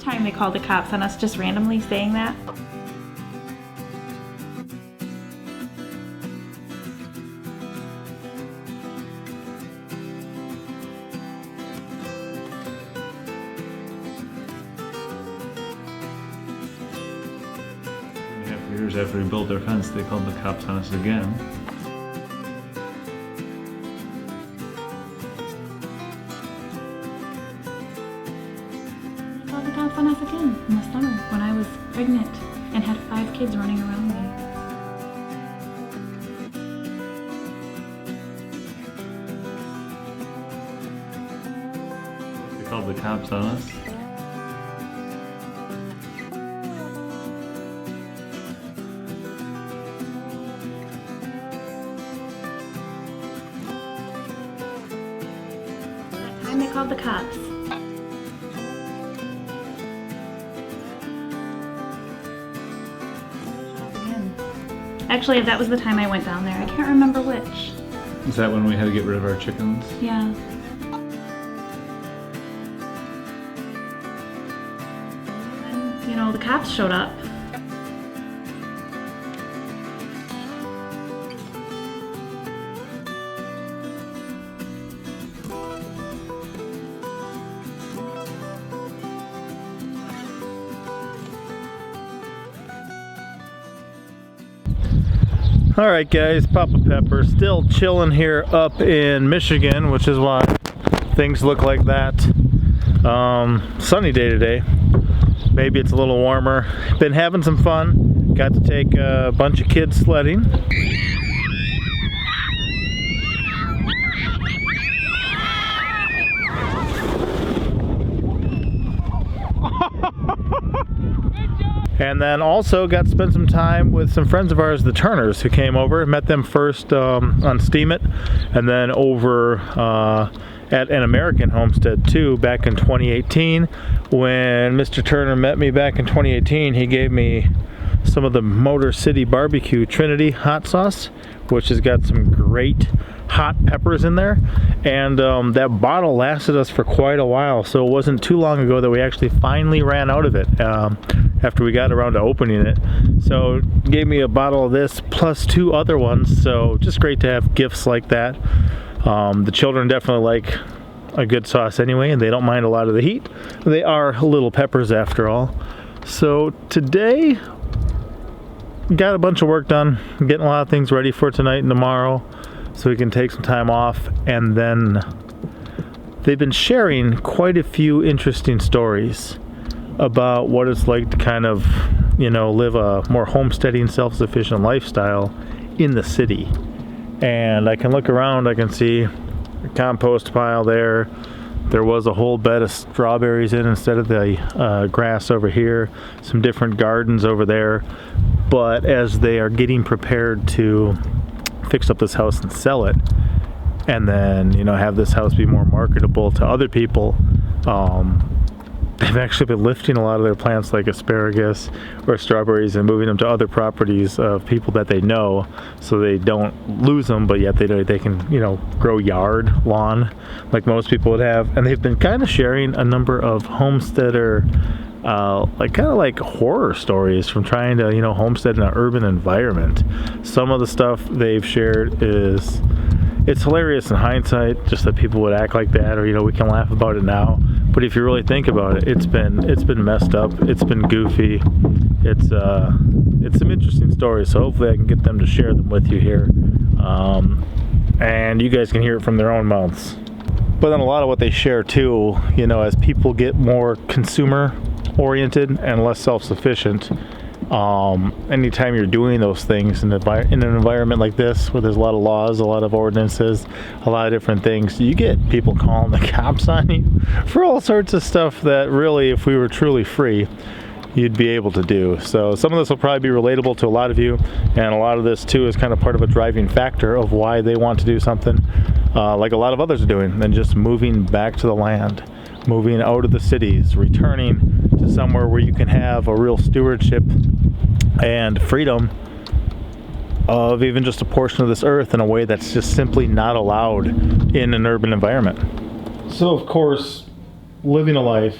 time they called the cops on us just randomly saying that. Years after we built our fence, they called the cops on us again. They called the cops on us again in the summer when I was pregnant and had 5 kids running around me. They called the cops on us. They called the cops. Actually, that was the time I went down there. I can't remember which. Is that when we had to get rid of our chickens? Yeah. And, you know, the cops showed up. Alright guys, Papa Pepper still chilling here up in Michigan, which is why things look like that. Sunny day today. Maybe it's a little warmer. Been having some fun. Got to take a bunch of kids sledding. And then also got to spend some time with some friends of ours, the Turners, who came over. Met them first on Steam It, and then over at an American homestead too back in 2018. When Mr. Turner met me back in 2018, he gave me some of the Motor City Barbecue Trinity hot sauce, which has got some great hot peppers in there, and that bottle lasted us for quite a while, so it wasn't too long ago that we actually finally ran out of it after we got around to opening it. So gave me a bottle of this plus 2 other ones, so just great to have gifts like that. The children definitely like a good sauce anyway, and they don't mind a lot of the heat. They are little peppers after all. So today got a bunch of work done, getting a lot of things ready for tonight and tomorrow, so we can take some time off. And then they've been sharing quite a few interesting stories about what it's like to kind of, you know, live a more homesteading, self-sufficient lifestyle in the city. And I can look around, I can see a compost pile there. There was a whole bed of strawberries in instead of the grass over here. Some different gardens over there. But as they are getting prepared to fix up this house and sell it, and then, you know, have this house be more marketable to other people, they've actually been lifting a lot of their plants like asparagus or strawberries and moving them to other properties of people that they know, so they don't lose them, but yet they can, you know, grow lawn like most people would have. And they've been kind of sharing a number of homesteader like horror stories from trying to, you know, homestead in an urban environment. Some of the stuff they've shared is, it's hilarious in hindsight, just that people would act like that, or, you know, we can laugh about it now. But if you really think about it, it's been messed up. It's been goofy. It's some interesting stories. So hopefully I can get them to share them with you here, and you guys can hear it from their own mouths. But then a lot of what they share too, you know, as people get more consumer oriented and less self-sufficient, anytime you're doing those things in an environment like this where there's a lot of laws, a lot of ordinances, a lot of different things, you get people calling the cops on you for all sorts of stuff that really, if we were truly free, you'd be able to do. So some of this will probably be relatable to a lot of you, and a lot of this too is kind of part of a driving factor of why they want to do something like a lot of others are doing, than just moving back to the land, moving out of the cities, returning to somewhere where you can have a real stewardship and freedom of even just a portion of this earth in a way that's just simply not allowed in an urban environment. So of course, living a life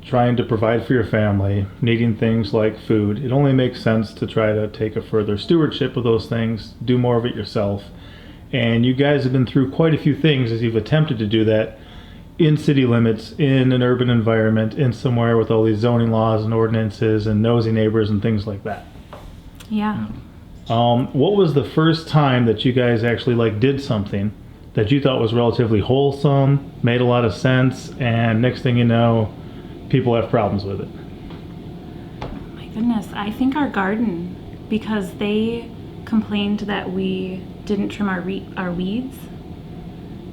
trying to provide for your family, needing things like food, it only makes sense to try to take a further stewardship of those things, do more of it yourself. And you guys have been through quite a few things as you've attempted to do that in city limits, in an urban environment, in somewhere with all these zoning laws and ordinances and nosy neighbors and things like that. Yeah. What was the first time that you guys actually did something that you thought was relatively wholesome, made a lot of sense, and next thing you know, people have problems with it? My goodness, I think our garden, because they complained that we didn't trim our weeds.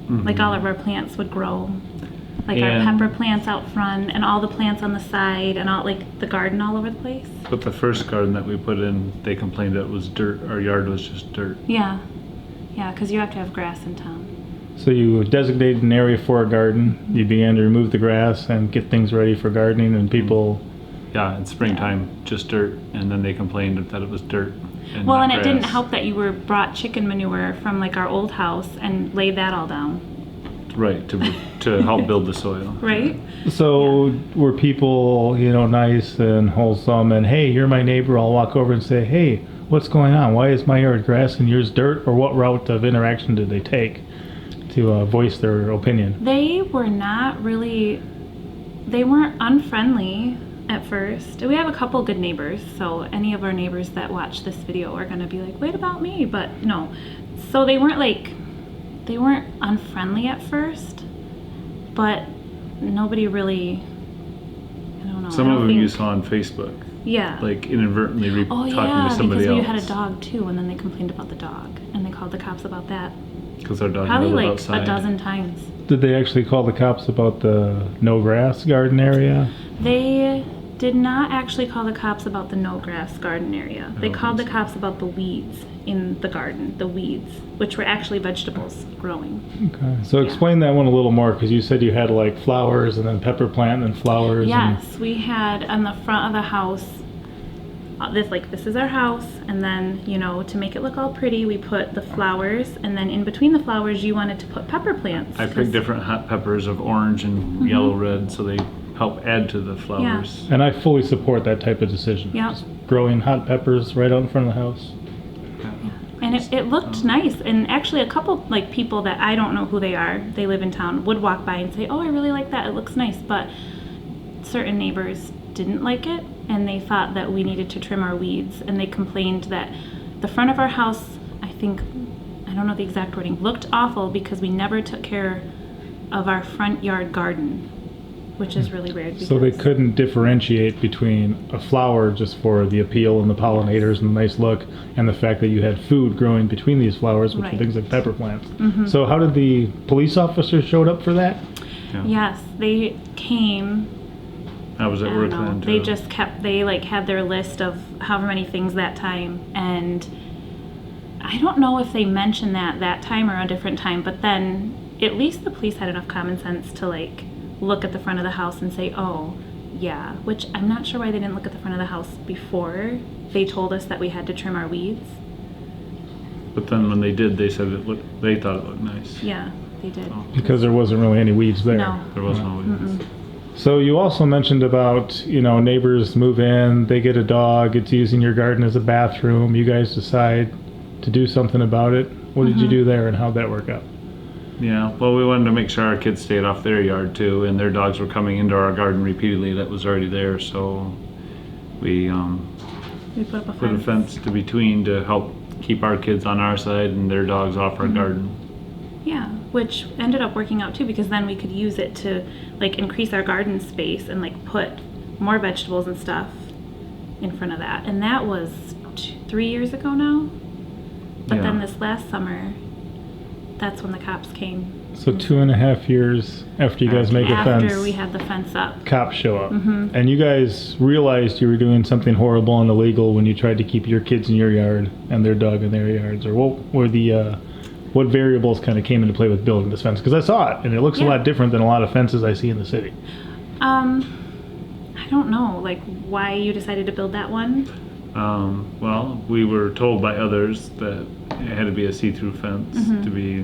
Like all of our plants would grow. Like our pepper plants out front and all the plants on the side and all the garden all over the place. But the first garden that we put in, they complained that it was dirt. Our yard was just dirt. Yeah. Yeah, because you have to have grass in town. So you designated an area for a garden. You began to remove the grass and get things ready for gardening, and people... Yeah, in springtime, just dirt. And then they complained that it was dirt. And well, not and it didn't grass. help that you brought chicken manure from our old house and laid that all down. Right, to help build the soil. Right? So were people, nice and wholesome, and hey, you're my neighbor, I'll walk over and say, hey, what's going on? Why is my yard grass and yours dirt? Or what route of interaction did they take to voice their opinion? They weren't unfriendly at first. We have a couple good neighbors, so any of our neighbors that watch this video are going to be like, wait about me, but no. So they weren't unfriendly at first, but nobody really, I don't know. Some of them you saw on Facebook. Yeah. Inadvertently talking to somebody because else. you had a dog too, and then they complained about the dog, and they called the cops about that. Because our dog Probably lived outside. a dozen times. Did they actually call the cops about the no grass garden area? They did not actually call the cops about the no grass garden area. They called the cops about the weeds in the garden, the weeds, which were actually vegetables growing. Okay, so explain that one a little more, because you said you had flowers and then pepper plant and then flowers. Yes, we had on the front of the house, this is our house, and then, to make it look all pretty, we put the flowers, and then in between the flowers, you wanted to put pepper plants. I picked different hot peppers of orange and yellow, red, so they help add to the flowers. And I fully support that type of decision. Yeah. Just growing hot peppers right out in front of the house. And it looked nice, and actually a couple people that I don't know who they are, they live in town, would walk by and say, oh, I really like that, it looks nice, but certain neighbors didn't like it, and they thought that we needed to trim our weeds, and they complained that the front of our house, I don't know the exact wording, looked awful because we never took care of our front yard garden, which is really weird. So they couldn't differentiate between a flower just for the appeal and the pollinators and the nice look, and the fact that you had food growing between these flowers, which are things like pepper plants. So how did the police officers showed up for that? Yeah. Yes, they came. I was at work then too. They just they had their list of however many things that time, and I don't know if they mentioned that time or a different time, but then at least the police had enough common sense to look at the front of the house and say, oh, yeah, which I'm not sure why they didn't look at the front of the house before they told us that we had to trim our weeds. But then when they did, they said they thought it looked nice. Yeah, they did. Because there wasn't really any weeds there. No. There was no weeds. So you also mentioned about, neighbors move in, they get a dog, it's using your garden as a bathroom, you guys decide to do something about it. What did you do there, and how'd that work out? Yeah, well, we wanted to make sure our kids stayed off their yard too, and their dogs were coming into our garden repeatedly that was already there, so we put up a put a fence to between to help keep our kids on our side and their dogs off our garden. Yeah, which ended up working out too, because then we could use it to increase our garden space and put more vegetables and stuff in front of that. And that was 3 years ago now. But then this last summer, that's when the cops came. So 2.5 years after you guys make a fence, after we had the fence up, cops show up. And you guys realized you were doing something horrible and illegal when you tried to keep your kids in your yard and their dog in their yards. Or what were what variables kind of came into play with building this fence? Because I saw it, and it looks a lot different than a lot of fences I see in the city. I don't know, why you decided to build that one? Well, we were told by others that it had to be a see-through fence to be,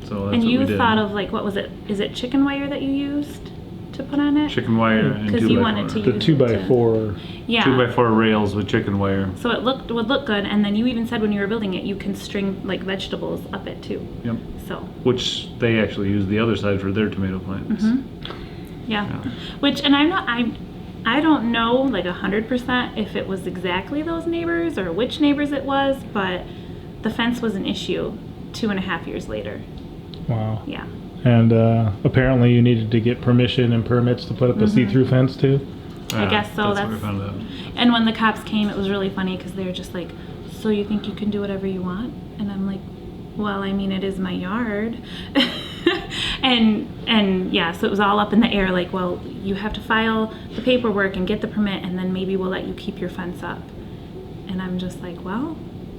so that's And what you we did. thought of what was it? Is it chicken wire that you used? to put on it. Chicken wire and Because you wanted to The use 2x4. Yeah. 2x4 rails with chicken wire. So it would look good, and then you even said when you were building it, you can string like vegetables up it too. Yep. So. Which they actually use the other side for their tomato plants. Yeah. Which, and I don't know like 100% if it was exactly those neighbors or which neighbors it was, but the fence was an issue 2.5 years later. Wow. Yeah. And apparently you needed to get permission and permits to put up a see-through fence too? I guess so. That's what we found out. And when the cops came, it was really funny because they were just like, so you think you can do whatever you want? And I'm like, well, I mean, it is my yard. and yeah, so it was all up in the air, like, well, you have to file the paperwork and get the permit, and then maybe we'll let you keep your fence up. And I'm just like, well,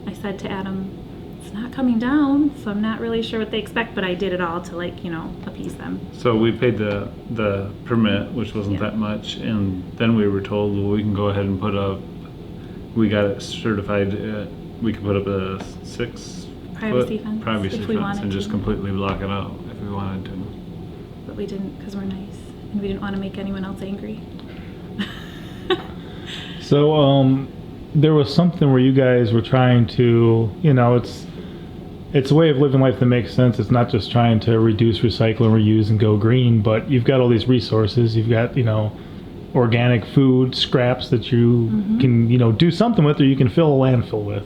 I said to Adam, it's not coming down, so I'm not really sure what they expect, but I did it all to, like, you know, appease them. So we paid the permit, which wasn't that much, and then we were told, well, we can go ahead and put up, we got it certified, we could put up a 6-foot Privacy fence, privacy if we fence wanted and just to. completely block it out if we wanted to. But we didn't because we're nice, and we didn't want to make anyone else angry. So there was something where you guys were trying to, you know, it's a way of living life that makes sense. It's not just trying to reduce, recycle, and reuse and go green, but you've got all these resources. You've got, you know, organic food scraps that you can, you know, do something with, or you can fill a landfill with.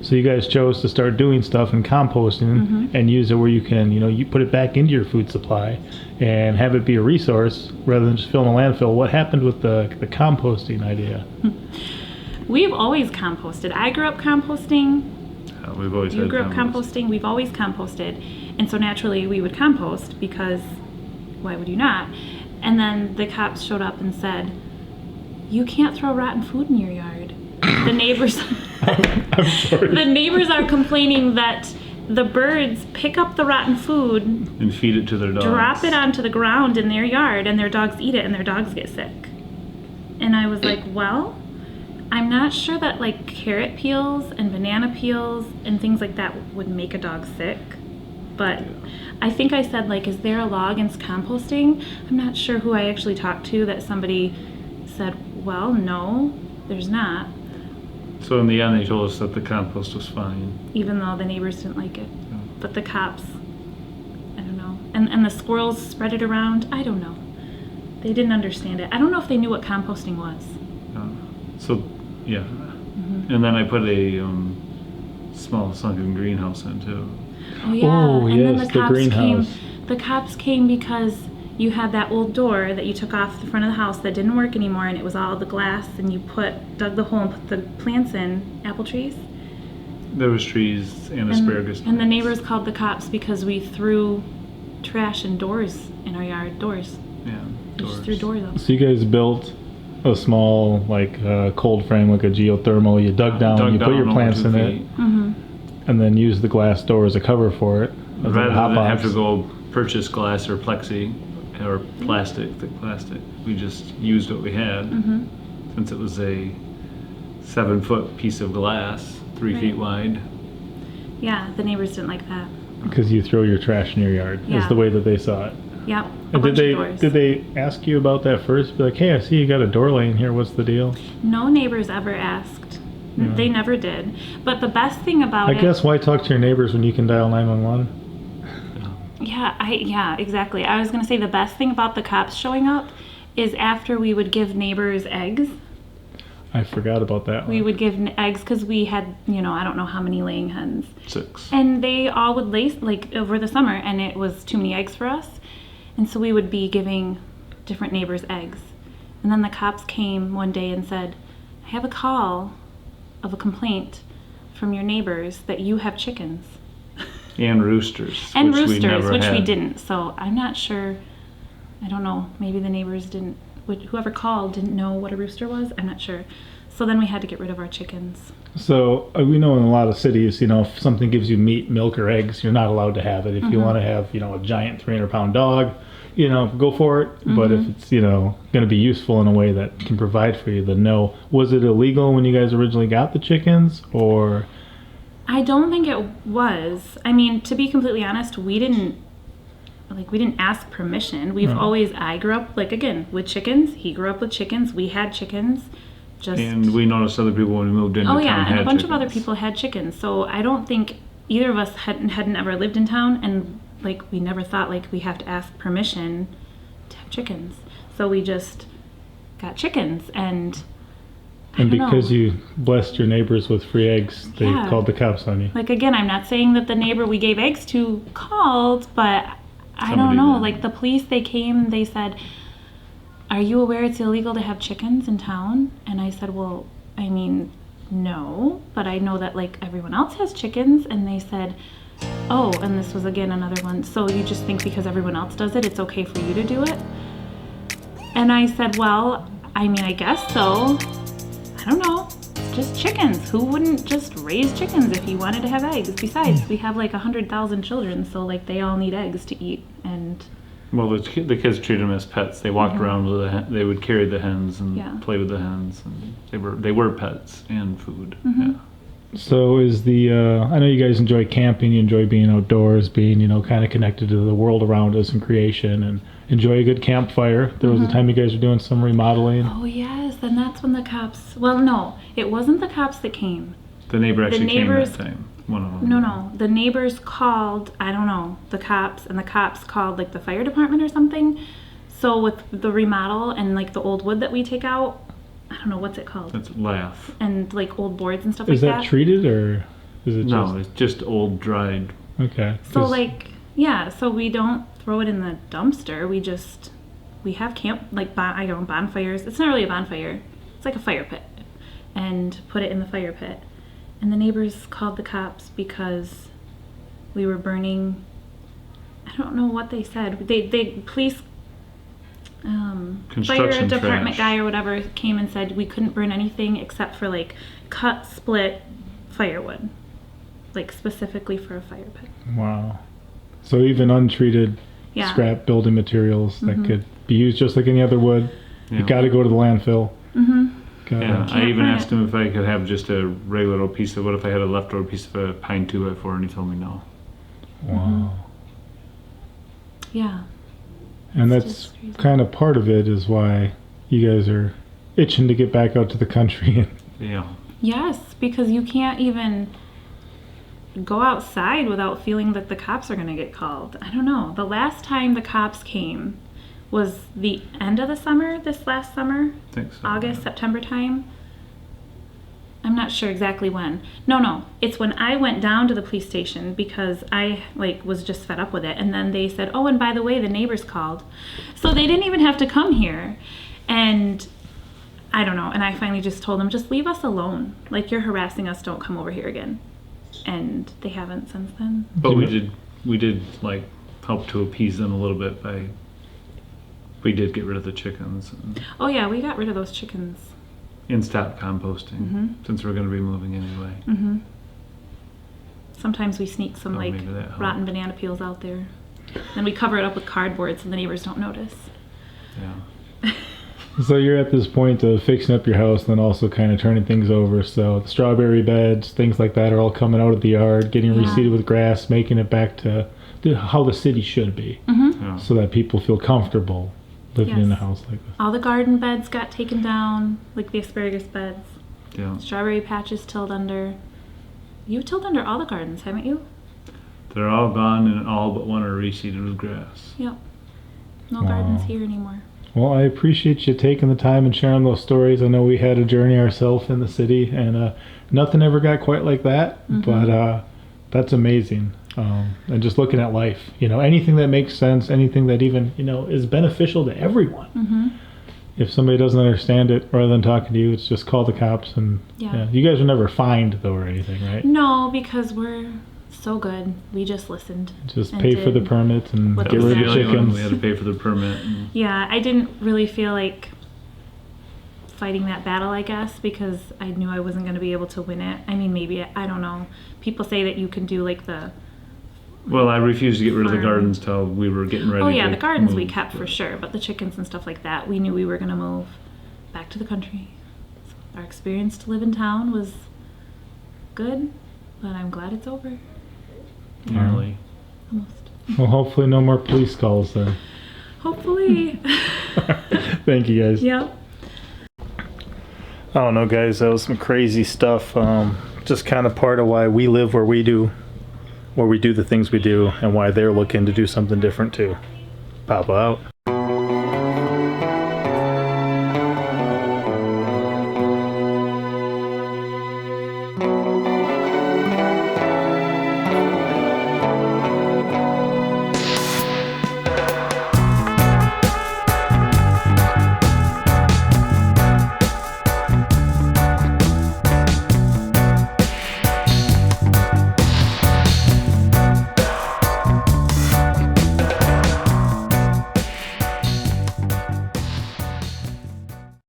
So you guys chose to start doing stuff and composting and use it where you can, you know, you put it back into your food supply and have it be a resource rather than just filling a landfill. What happened with the composting idea? We've always composted. I grew up composting. We've always You had grew up compost. composting. We've always composted. And so naturally we would compost because why would you not? And then the cops showed up and said, you can't throw rotten food in your yard. The neighbors I'm sorry. the neighbors are complaining that the birds pick up the rotten food, And feed it to their dogs. drop it onto the ground in their yard, and their dogs eat it and their dogs get sick. And I was like, well, I'm not sure that like carrot peels and banana peels and things like that would make a dog sick. But I think I said, like, is there a law against composting? I'm not sure who I actually talked to that somebody said, well, no, there's not. So in the end, they told us that the compost was fine. Even though the neighbors didn't like it. But the cops, I don't know. And the squirrels spread it around. I don't know. They didn't understand it. I don't know if they knew what composting was. So, yeah. And then I put a small sunken greenhouse in too. Oh yeah. Oh, and then yes, the the cops greenhouse. came. The cops came because you had that old door that you took off the front of the house that didn't work anymore, and it was all the glass, and you dug the hole and put the plants in, apple trees. There was trees and asparagus. And the neighbors called the cops because we threw trash and doors in our yard. Doors. Yeah. We just threw doors up. So you guys built a small, like, cold frame, like a geothermal. You dug down, you put your over plants 2 in feet. it, and then used the glass door as a cover for it. as a Rather hot than have box. to go purchase glass or plexi or plastic, thick plastic, we just used what we had. Since it was a 7-foot piece of glass, 3 feet wide. Yeah, the neighbors didn't like that. Because you throw your trash in your yard, is Yeah. the way that they saw it. Yep. And did they ask you about that first? Be like, hey, I see you got a door laying here. What's the deal? No neighbors ever asked. They never did. But the best thing about I guess why talk to your neighbors when you can dial 911? Yeah, exactly. I was going to say the best thing about the cops showing up is after we would give neighbors eggs. I forgot about that one. We would give eggs because we had, I don't know how many laying hens. 6. And they all would lay, like, over the summer, and it was too many eggs for us. And so we would be giving different neighbors eggs. And then the cops came one day and said, I have a call of a complaint from your neighbors that you have chickens. And roosters. And which roosters, which we had. didn't. So I'm not sure. I don't know. Maybe the neighbors didn't, whoever called didn't know what a rooster was. I'm not sure. So then we had to get rid of our chickens. So we know in a lot of cities, if something gives you meat, milk, or eggs, you're not allowed to have it. If you want to have, a giant 300-pound dog, go for it. But if it's, going to be useful in a way that can provide for you, then no. Was it illegal when you guys originally got the chickens, or? I don't think it was. I mean, to be completely honest, we didn't like, we didn't ask permission. We've Right. always, I grew up, like, again, with chickens. He grew up with chickens. We had chickens. Just, And we noticed other people when we moved into oh town yeah, had and a bunch of other chickens. people had chickens. So I don't think either of us hadn't ever lived in town, and like we never thought like we have to ask permission to have chickens. So we just got chickens, and I And don't because know. you blessed your neighbors with free eggs, they Yeah. called the cops on you. Like, again, I'm not saying that the neighbor we gave eggs to called, but I Somebody don't know. did. Like, the police, they came, they said, "Are you aware it's illegal to have chickens in town?" And I said, "Well, I mean, no, but I know that like everyone else has chickens." And they said, "Oh," and this was again another one, "So you just think because everyone else does it, it's okay for you to do it?" And I said, "Well, I mean, I guess so. I don't know. It's just chickens. Who wouldn't just raise chickens if he wanted to have eggs? Besides, we have like 100,000 children, so like they all need eggs to eat." And Well, the kids treated them as pets. They walked around with they would carry the hens and Yeah. play with the hens, and they were pets and food. Mm-hmm. Yeah. So is I know you guys enjoy camping, you enjoy being outdoors, being, kind of connected to the world around us and creation, and enjoy a good campfire. There was a time you guys were doing some remodeling. oh yes, and that's when the cops. Well, no, it wasn't the cops that came. The neighbor actually neighbors- came that time. One of them. No, the neighbors called, I don't know, the cops, and the cops called like the fire department or something. So with the remodel and like the old wood that we take out, I don't know what's it called, That's laugh. and like old boards and stuff Is like that treated, or is it No, just... it's just old dried. Okay. So 'cause- like, yeah, so we don't throw it in the dumpster. We have camp, like bonfires. It's not really a bonfire. It's like a fire pit, and put it in the fire pit. And the neighbors called the cops because we were burning. I don't know what they said. They police, fire Construction department trash. guy or whatever came and said we couldn't burn anything except for like cut, split firewood, like specifically for a fire pit. Wow. So even untreated Yeah. scrap building materials that could be used just like any other wood, Yeah. you got to go to the landfill. Mm-hmm. Gotta- Yeah, I Can't even burn asked it. him if I could have just a regular old piece of, what if I had a leftover piece of a pine 2x4, and he told me no. Wow. Yeah. And It's that's just crazy. kind of part of it is why you guys are itching to get back out to the country. Yeah. Yes, because you can't even go outside without feeling that the cops are going to get called. I don't know. The last time the cops came was the end of the summer, this last summer, I think so. August, September time. I'm not sure exactly when. No, it's when I went down to the police station because I was just fed up with it. And then they said, "Oh, and by the way, the neighbors called." So they didn't even have to come here. And I don't know. And I finally just told them, "Just leave us alone. Like, you're harassing us. Don't come over here again." And they haven't since then. But we did like help to appease them a little bit by, we did get rid of the chickens Oh yeah, we got rid of those chickens. and stopped composting since we're going to be moving anyway. Mm-hmm. Sometimes we sneak some Oh, like maybe that helped. rotten banana peels out there. Then we cover it up with cardboard so the neighbors don't notice. Yeah. So you're at this point of fixing up your house and then also kind of turning things over. So the strawberry beds, things like that are all coming out of the yard, getting Yeah. reseeded with grass, making it back to how the city should be, Yeah. so that people feel comfortable living in a Yes. house like this. All the garden beds got taken down, like the asparagus beds. Yeah. Strawberry patches tilled under. You tilled under all the gardens, haven't you? They're all gone, and all but one are reseeded with grass. Yep. No Wow. gardens here anymore. Well, I appreciate you taking the time and sharing those stories. I know we had a journey ourselves in the city, and nothing ever got quite like that, but that's amazing. And just looking at life, anything that makes sense, anything that even, is beneficial to everyone. Mm-hmm. If somebody doesn't understand it, rather than talking to you, it's just call the cops. And Yeah. you guys were never fined, though, or anything, right? No, because we're so good. We just listened. Just and pay for the did permits and what get they rid of said. the only one chickens. we had to pay for the permit. And Yeah, I didn't really feel like fighting that battle, I guess, because I knew I wasn't going to be able to win it. I mean, maybe, I don't know. People say that you can do like the, well, I refused to get rid of the Farm. gardens till we were getting ready. oh yeah, to the gardens we move, kept for but- sure, but the chickens and stuff like that, we knew we were going to move back to the country. So our experience to live in town was good, but I'm glad it's over. Nearly. Almost. Well, hopefully no more police calls then. Hopefully. Thank you, guys. Yep. I don't know, guys. That was some crazy stuff. Just kind of part of why we live where we do the things we do, and why they're looking to do something different too. Papa out.